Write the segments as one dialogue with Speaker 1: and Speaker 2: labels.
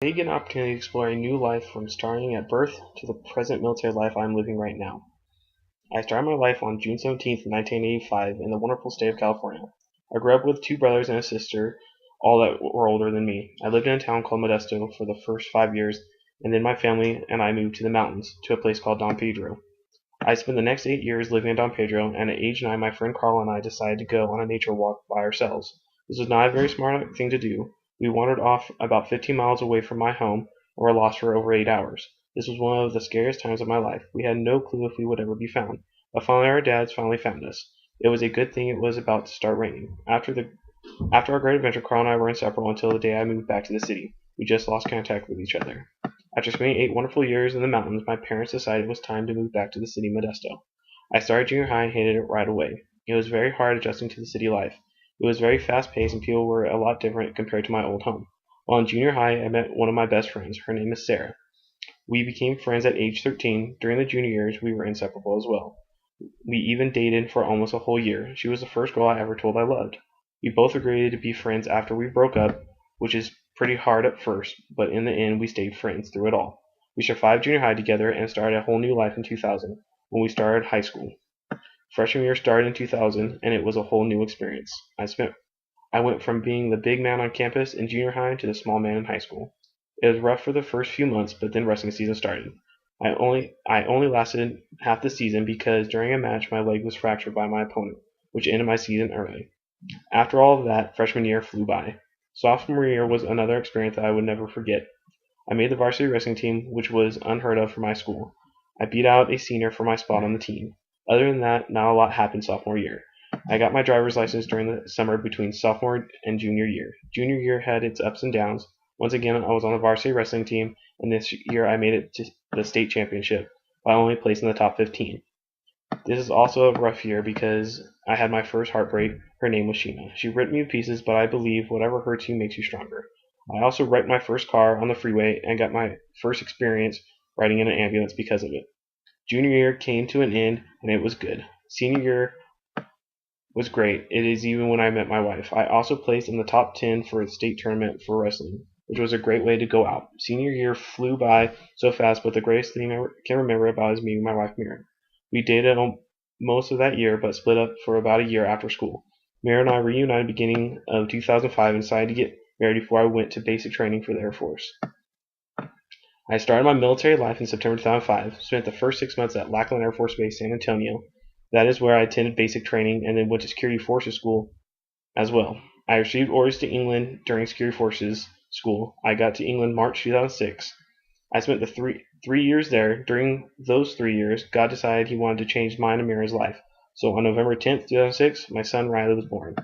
Speaker 1: I get an opportunity to explore a new life from starting at birth to the present military life I am living right now. I started my life on June 17th, 1985 in the wonderful state of California. I grew up with two brothers and a sister, all that were older than me. I lived in a town called Modesto for the first 5 years, and then my family and I moved to the mountains, to a place called Don Pedro. I spent the next 8 years living in Don Pedro, and at age 9 my friend Carl and I decided to go on a nature walk by ourselves. This was not a very smart thing to do. We wandered off about 15 miles away from my home and were lost for over 8 hours. This was one of the scariest times of my life. We had no clue if we would ever be found, but finally our dads finally found us. It was a good thing it was about to start raining. After our great adventure, Carl and I were inseparable until the day I moved back to the city. We just lost contact with each other. After spending 8 wonderful years in the mountains, my parents decided it was time to move back to the city Modesto. I started junior high and hated it right away. It was very hard adjusting to the city life. It was very fast-paced and people were a lot different compared to my old home. While in junior high, I met one of my best friends. Her name is Sarah. We became friends at age 13. During the junior years, we were inseparable as well. We even dated for almost a whole year. She was the first girl I ever told I loved. We both agreed to be friends after we broke up, which is pretty hard at first, but in the end we stayed friends through it all. We survived junior high together and started a whole new life in 2000 when we started high school. Freshman year started in 2000 and it was a whole new experience. I went from being the big man on campus in junior high to the small man in high school. It was rough for the first few months, but then wrestling season started. I only lasted half the season because during a match my leg was fractured by my opponent, which ended my season early. After all of that, freshman year flew by. Sophomore year was another experience that I would never forget. I made the varsity wrestling team, which was unheard of for my school. I beat out a senior for my spot on the team. Other than that, not a lot happened sophomore year. I got my driver's license during the summer between sophomore and junior year. Junior year had its ups and downs. Once again, I was on the varsity wrestling team, and this year I made it to the state championship by only placing in the top 15. This is also a rough year because I had my first heartbreak. Her name was Sheena. She ripped me to pieces, but I believe whatever hurts you makes you stronger. I also wrecked my first car on the freeway and got my first experience riding in an ambulance because of it. Junior year came to an end and it was good. Senior year was great. It is even when I met my wife. I also placed in the top 10 for the state tournament for wrestling, which was a great way to go out. Senior year flew by so fast, but the greatest thing I can remember about is meeting my wife Mira. We dated most of that year, but split up for about a year after school. Mira and I reunited beginning of 2005 and decided to get married before I went to basic training for the Air Force. I started my military life in September 2005, spent the first 6 months at Lackland Air Force Base, San Antonio. That is where I attended basic training and then went to Security Forces School as well. I received orders to England during Security Forces School. I got to England March 2006. I spent the three years there. During those 3 years, God decided He wanted to change mine and Mira's life. So on November 10th, 2006, my son Riley was born.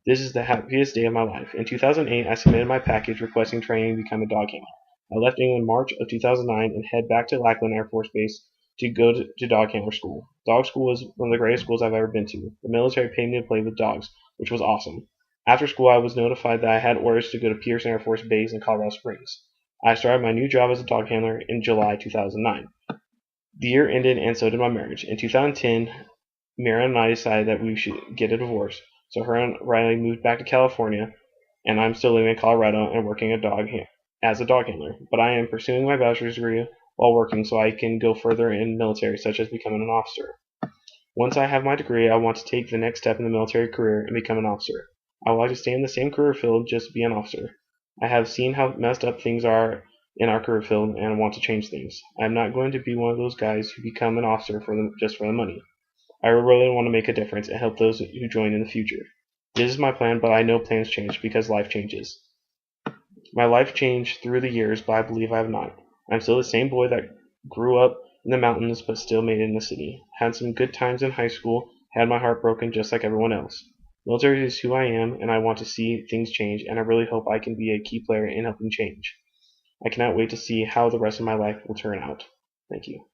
Speaker 1: This is the happiest day of my life. In 2008, I submitted my package requesting training to become a dog handler. I left England March of 2009 and head back to Lackland Air Force Base to go to dog handler school. Dog school was one of the greatest schools I've ever been to. The military paid me to play with dogs, which was awesome. After school, I was notified that I had orders to go to Pearson Air Force Base in Colorado Springs. I started my new job as a dog handler in July 2009. The year ended and so did my marriage. In 2010, Mira and I decided that we should get a divorce, so her and Riley moved back to California, and I'm still living in Colorado and working as a dog handler. But I am pursuing my bachelor's degree while working so I can go further in military, such as becoming an officer. Once I have my degree, I want to take the next step in the military career and become an officer. I would like to stay in the same career field, just to be an officer. I have seen how messed up things are in our career field and I want to change things. I am not going to be one of those guys who become an officer just for the money. I really want to make a difference and help those who join in the future. This is my plan, but I know plans change because life changes. My life changed through the years, but I believe I have not. I'm still the same boy that grew up in the mountains but still made it in the city. Had some good times in high school, had my heart broken just like everyone else. Military is who I am, and I want to see things change, and I really hope I can be a key player in helping change. I cannot wait to see how the rest of my life will turn out. Thank you.